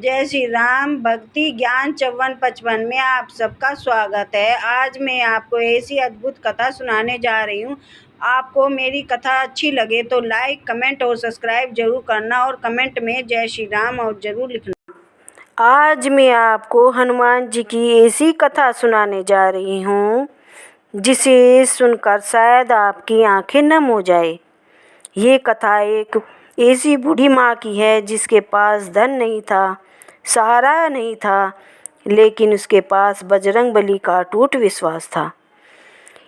जय श्री राम। भक्ति ज्ञान 5455 में आप सबका स्वागत है। आज मैं आपको ऐसी अद्भुत कथा सुनाने जा रही हूँ। आपको मेरी कथा अच्छी लगे तो लाइक, कमेंट और सब्सक्राइब जरूर करना और कमेंट में जय श्री राम और जरूर लिखना। आज मैं आपको हनुमान जी की ऐसी कथा सुनाने जा रही हूँ जिसे सुनकर शायद आपकी आंखें नम हो जाए। ये कथा एक ऐसी बूढ़ी माँ की है जिसके पास धन नहीं था, सहारा नहीं था, लेकिन उसके पास बजरंगबली का अटूट विश्वास था।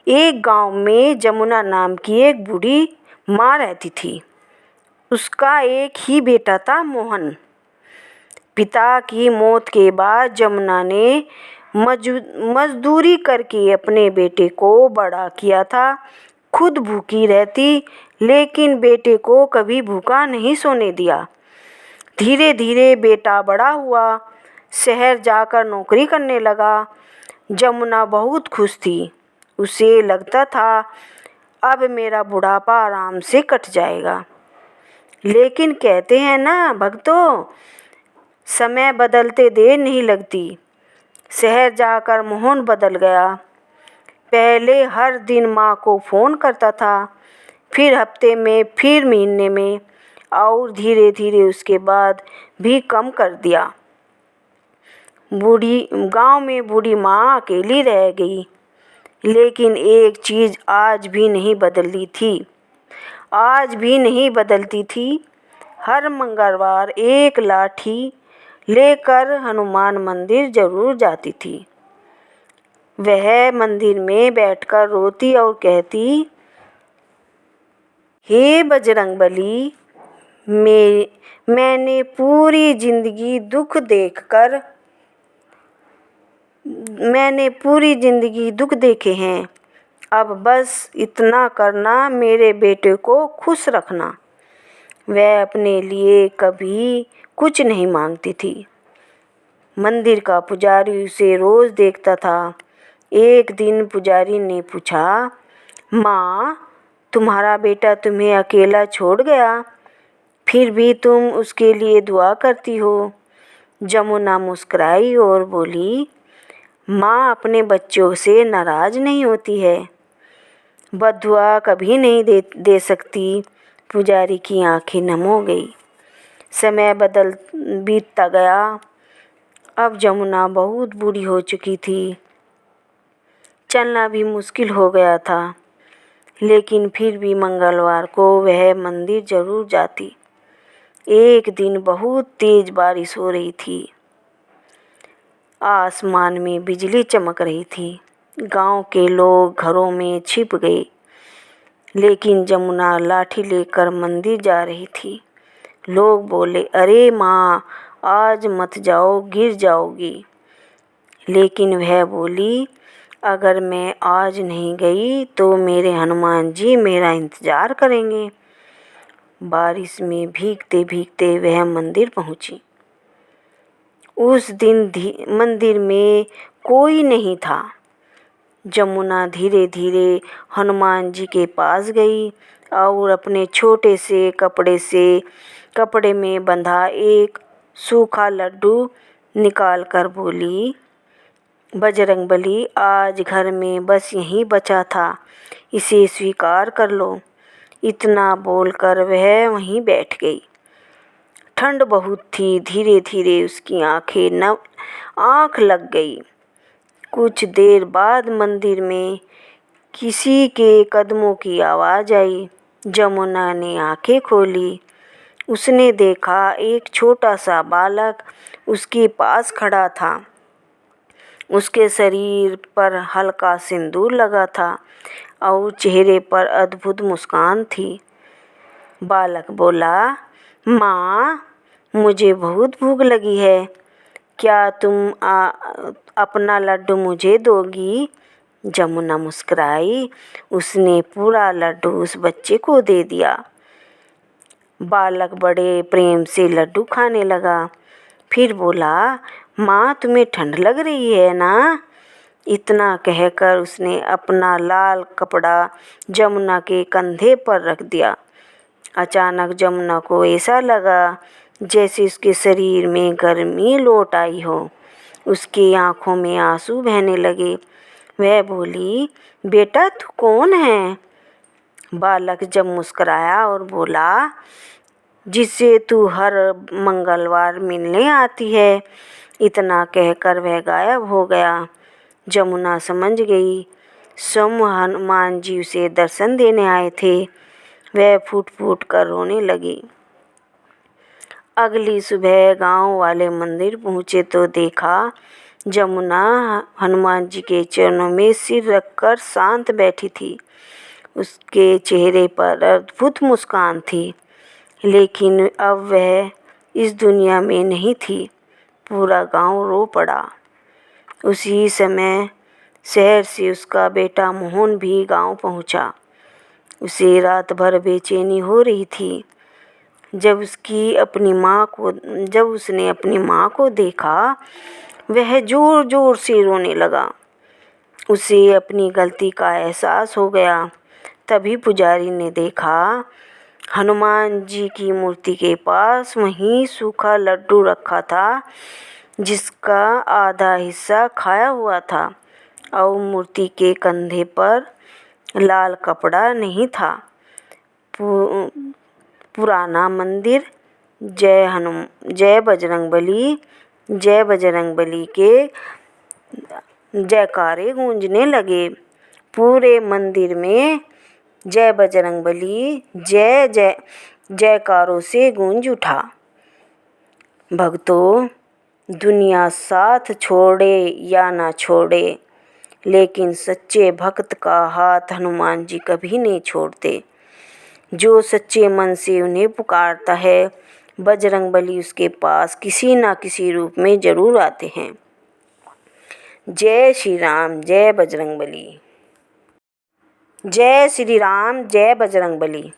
एक गांव में जमुना नाम की एक बूढ़ी माँ रहती थी। उसका एक ही बेटा था, मोहन। पिता की मौत के बाद जमुना ने मजदूरी करके अपने बेटे को बड़ा किया था। खुद भूखी रहती, लेकिन बेटे को कभी भूखा नहीं सोने दिया। धीरे धीरे बेटा बड़ा हुआ, शहर जाकर नौकरी करने लगा। जमुना बहुत खुश थी। उसे लगता था अब मेरा बुढ़ापा आराम से कट जाएगा। लेकिन कहते हैं ना भक्तों, समय बदलते देर नहीं लगती। शहर जाकर मोहन बदल गया। पहले हर दिन माँ को फ़ोन करता था, फिर हफ्ते में, फिर महीने में, और धीरे धीरे उसके बाद भी कम कर दिया। गांव में बूढ़ी माँ अकेली रह गई। लेकिन एक चीज़ आज भी नहीं बदलती थी। हर मंगलवार एक लाठी लेकर हनुमान मंदिर जरूर जाती थी। वह मंदिर में बैठकर रोती और कहती, हे बजरंगबली, मैंने पूरी जिंदगी दुख देखे हैं। अब बस इतना करना, मेरे बेटे को खुश रखना। वह अपने लिए कभी कुछ नहीं मांगती थी। मंदिर का पुजारी उसे रोज देखता था। एक दिन पुजारी ने पूछा, माँ, तुम्हारा बेटा तुम्हें अकेला छोड़ गया, फिर भी तुम उसके लिए दुआ करती हो। जमुना मुस्कुराई और बोली, माँ अपने बच्चों से नाराज नहीं होती है, बद्दुआ कभी नहीं दे सकती। पुजारी की आंखें नम हो गई। समय बीतता गया। अब जमुना बहुत बूढ़ी हो चुकी थी। चलना भी मुश्किल हो गया था, लेकिन फिर भी मंगलवार को वह मंदिर जरूर जाती। एक दिन बहुत तेज बारिश हो रही थी। आसमान में बिजली चमक रही थी। गांव के लोग घरों में छिप गए, लेकिन जमुना लाठी लेकर मंदिर जा रही थी। लोग बोले, अरे माँ, आज मत जाओ, गिर जाओगी। लेकिन वह बोली, अगर मैं आज नहीं गई तो मेरे हनुमान जी मेरा इंतज़ार करेंगे। बारिश में भीगते भीगते वह मंदिर पहुंची। उस दिन मंदिर में कोई नहीं था। जमुना धीरे धीरे हनुमान जी के पास गई और अपने छोटे से कपड़े में बंधा एक सूखा लड्डू निकाल कर बोली, बजरंगबली, आज घर में बस यही बचा था, इसे स्वीकार कर लो। इतना बोलकर वह वहीं बैठ गई। ठंड बहुत थी। धीरे धीरे उसकी आँख लग गई। कुछ देर बाद मंदिर में किसी के कदमों की आवाज़ आई। जमुना ने आंखें खोली। उसने देखा एक छोटा सा बालक उसके पास खड़ा था। उसके शरीर पर हल्का सिंदूर लगा था और चेहरे पर अद्भुत मुस्कान थी। बालक बोला, माँ, मुझे बहुत भूख लगी है, क्या तुम अपना लड्डू मुझे दोगी? जमुना मुस्कुराई। उसने पूरा लड्डू उस बच्चे को दे दिया। बालक बड़े प्रेम से लड्डू खाने लगा। फिर बोला, माँ, तुम्हें ठंड लग रही है ना? इतना कहकर उसने अपना लाल कपड़ा जमुना के कंधे पर रख दिया। अचानक जमुना को ऐसा लगा जैसे उसके शरीर में गर्मी लौट आई हो। उसकी आंखों में आंसू बहने लगे। वह बोली, बेटा तू कौन है? बालक जब मुस्कुराया और बोला, जिससे तू हर मंगलवार मिलने आती है। इतना कहकर वह गायब हो गया। जमुना समझ गई स्वयं हनुमान जी उसे दर्शन देने आए थे। वह फूट फूट कर रोने लगी। अगली सुबह गांव वाले मंदिर पहुँचे तो देखा जमुना हनुमान जी के चरणों में सिर रखकर शांत बैठी थी। उसके चेहरे पर अद्भुत मुस्कान थी, लेकिन अब वह इस दुनिया में नहीं थी। पूरा गांव रो पड़ा। उसी समय शहर से उसका बेटा मोहन भी गांव पहुंचा। उसे रात भर बेचैनी हो रही थी। जब उसने अपनी माँ को देखा, वह जोर जोर से रोने लगा। उसे अपनी गलती का एहसास हो गया। तभी पुजारी ने देखा हनुमान जी की मूर्ति के पास वहीं सूखा लड्डू रखा था, जिसका आधा हिस्सा खाया हुआ था, और मूर्ति के कंधे पर लाल कपड़ा नहीं था। पुराना मंदिर जय बजरंगबली, जय बजरंगबली के जयकारे गूंजने लगे। पूरे मंदिर में जय बजरंगबली जय जय जयकारों से गूंज उठा। भक्तों, दुनिया साथ छोड़े या ना छोड़े, लेकिन सच्चे भक्त का हाथ हनुमान जी कभी नहीं छोड़ते। जो सच्चे मन से उन्हें पुकारता है, बजरंगबली उसके पास किसी न किसी रूप में जरूर आते हैं। जय श्री राम, जय बजरंगबली। जय श्री राम, जय बजरंगबली।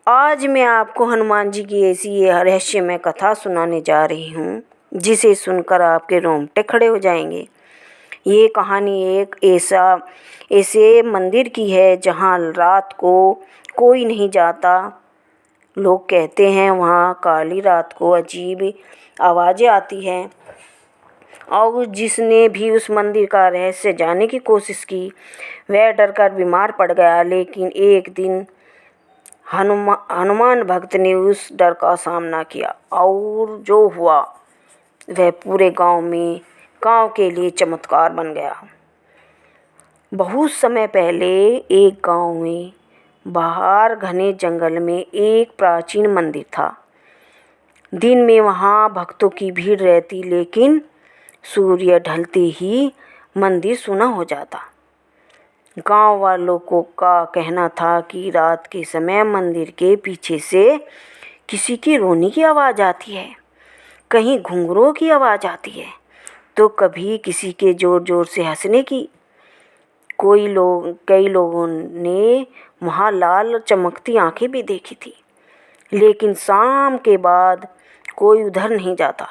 आज मैं आपको हनुमान जी की ऐसी रहस्यमय कथा सुनाने जा रही हूँ, जिसे सुनकर आपके रोंगटे खड़े हो जाएंगे। ये कहानी एक ऐसे मंदिर की है जहाँ रात को कोई नहीं जाता। लोग कहते हैं वहाँ काली रात को अजीब आवाज़ें आती हैं, और जिसने भी उस मंदिर का रहस्य जानने की कोशिश की, वह डरकर बीमार पड़ गया। लेकिन एक दिन हनुमान भक्त ने उस डर का सामना किया, और जो हुआ वह पूरे गांव के लिए चमत्कार बन गया। बहुत समय पहले एक गांव में बाहर घने जंगल में एक प्राचीन मंदिर था। दिन में वहाँ भक्तों की भीड़ रहती, लेकिन सूर्य ढलते ही मंदिर सूना हो जाता। गांव वालों का कहना था कि रात के समय मंदिर के पीछे से किसी की रोने की आवाज़ आती है, कहीं घुंघरूओं की आवाज़ आती है, तो कभी किसी के ज़ोर ज़ोर से हंसने की। कई लोगों ने वहाँ लाल चमकती आंखें भी देखी थी, लेकिन शाम के बाद कोई उधर नहीं जाता।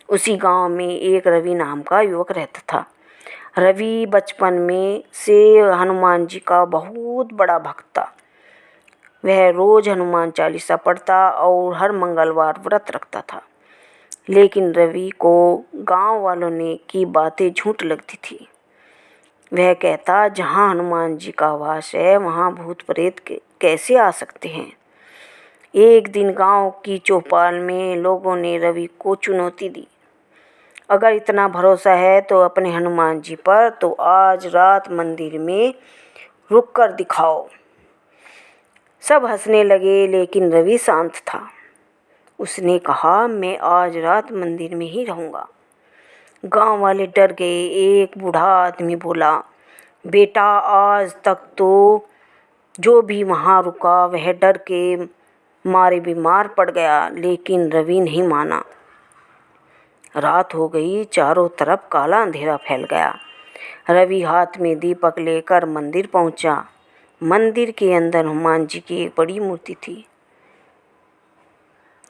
उसी गांव में एक रवि नाम का युवक रहता था। रवि बचपन में से हनुमान जी का बहुत बड़ा भक्त था। वह रोज़ हनुमान चालीसा पढ़ता और हर मंगलवार व्रत रखता था। लेकिन रवि को गांव वालों की बातें झूठ लगती थी। वह कहता, जहाँ हनुमान जी का वास है वहाँ भूत प्रेत कैसे आ सकते हैं। एक दिन गांव की चौपाल में लोगों ने रवि को चुनौती दी, अगर इतना भरोसा है तो अपने हनुमान जी पर, तो आज रात मंदिर में रुक कर दिखाओ। सब हंसने लगे, लेकिन रवि शांत था। उसने कहा, मैं आज रात मंदिर में ही रहूँगा। गांव वाले डर गए। एक बूढ़ा आदमी बोला, बेटा, आज तक तो जो भी वहाँ रुका वह डर के मारे बीमार पड़ गया, लेकिन रवि नहीं माना। रात हो गई, चारों तरफ काला अंधेरा फैल गया। रवि हाथ में दीपक लेकर मंदिर पहुंचा। मंदिर के अंदर हनुमान जी की एक बड़ी मूर्ति थी,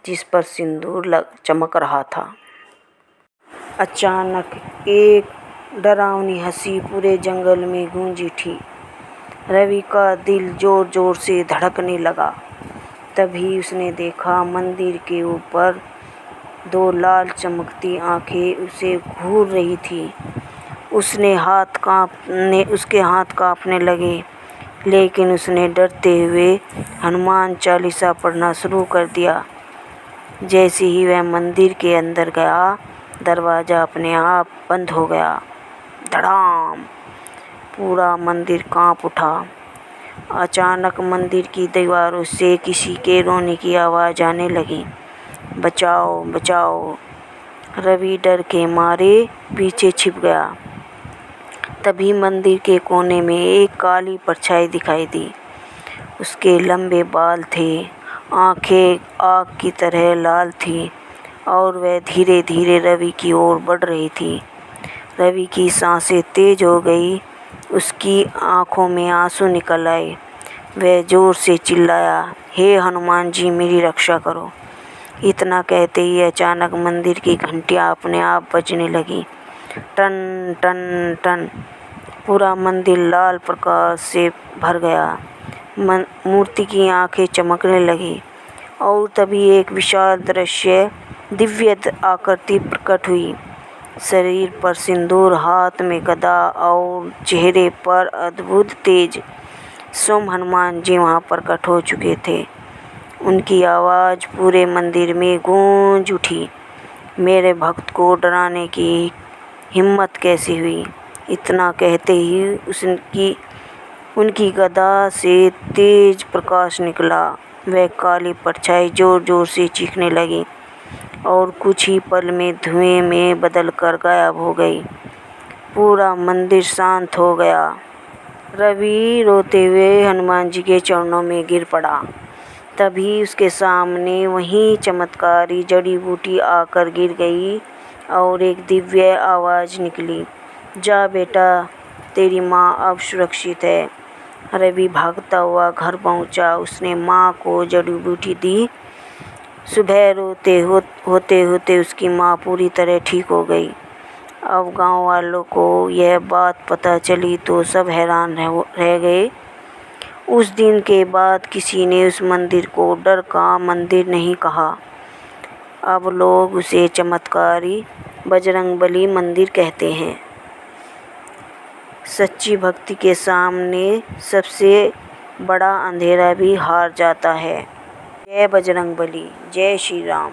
जिस पर सिंदूर चमक रहा था। अचानक एक डरावनी हंसी पूरे जंगल में गूंज उठी। रवि का दिल जोर जोर से धड़कने लगा। तभी उसने देखा मंदिर के ऊपर 2 लाल चमकती आंखें उसे घूर रही थी। उसके हाथ कांपने लगे, लेकिन उसने डरते हुए हनुमान चालीसा पढ़ना शुरू कर दिया। जैसे ही वह मंदिर के अंदर गया, दरवाज़ा अपने आप बंद हो गया। धड़ाम! पूरा मंदिर कांप उठा। अचानक मंदिर की दीवारों से किसी के रोने की आवाज़ आने लगी। बचाओ, बचाओ! रवि डर के मारे पीछे छिप गया। तभी मंदिर के कोने में एक काली परछाई दिखाई दी। उसके लंबे बाल थे, आंखें आग की तरह लाल थीं और वह धीरे धीरे रवि की ओर बढ़ रही थी। रवि की सांसें तेज हो गई, उसकी आंखों में आंसू निकल आए। वह जोर से चिल्लाया, हे हनुमान जी, मेरी रक्षा करो। इतना कहते ही अचानक मंदिर की घंटियां अपने आप बजने लगी। टन टन टन! पूरा मंदिर लाल प्रकाश से भर गया। मूर्ति की आंखें चमकने लगी और तभी एक विशाल दृश्य, दिव्य आकृति प्रकट हुई। शरीर पर सिंदूर, हाथ में गदा और चेहरे पर अद्भुत तेज। स्वयं हनुमान जी वहाँ प्रकट हो चुके थे। उनकी आवाज़ पूरे मंदिर में गूंज उठी, मेरे भक्त को डराने की हिम्मत कैसे हुई। इतना कहते ही उनकी गदा से तेज प्रकाश निकला। वह काली परछाई जोर जोर से चीखने लगी और कुछ ही पल में धुएं में बदलकर गायब हो गई। पूरा मंदिर शांत हो गया। रवि रोते हुए हनुमान जी के चरणों में गिर पड़ा। तभी उसके सामने वही चमत्कारी जड़ी बूटी आकर गिर गई और एक दिव्य आवाज़ निकली, जा बेटा, तेरी माँ अब सुरक्षित है। रवि भागता हुआ घर पहुंचा। उसने माँ को जड़ी बूटी दी। सुबह होते होते उसकी माँ पूरी तरह ठीक हो गई। अब गांव वालों को यह बात पता चली तो सब हैरान रह गए। उस दिन के बाद किसी ने उस मंदिर को डर का मंदिर नहीं कहा। अब लोग उसे चमत्कारी बजरंगबली मंदिर कहते हैं। सच्ची भक्ति के सामने सबसे बड़ा अंधेरा भी हार जाता है। जय बजरंगबली, जय श्री राम।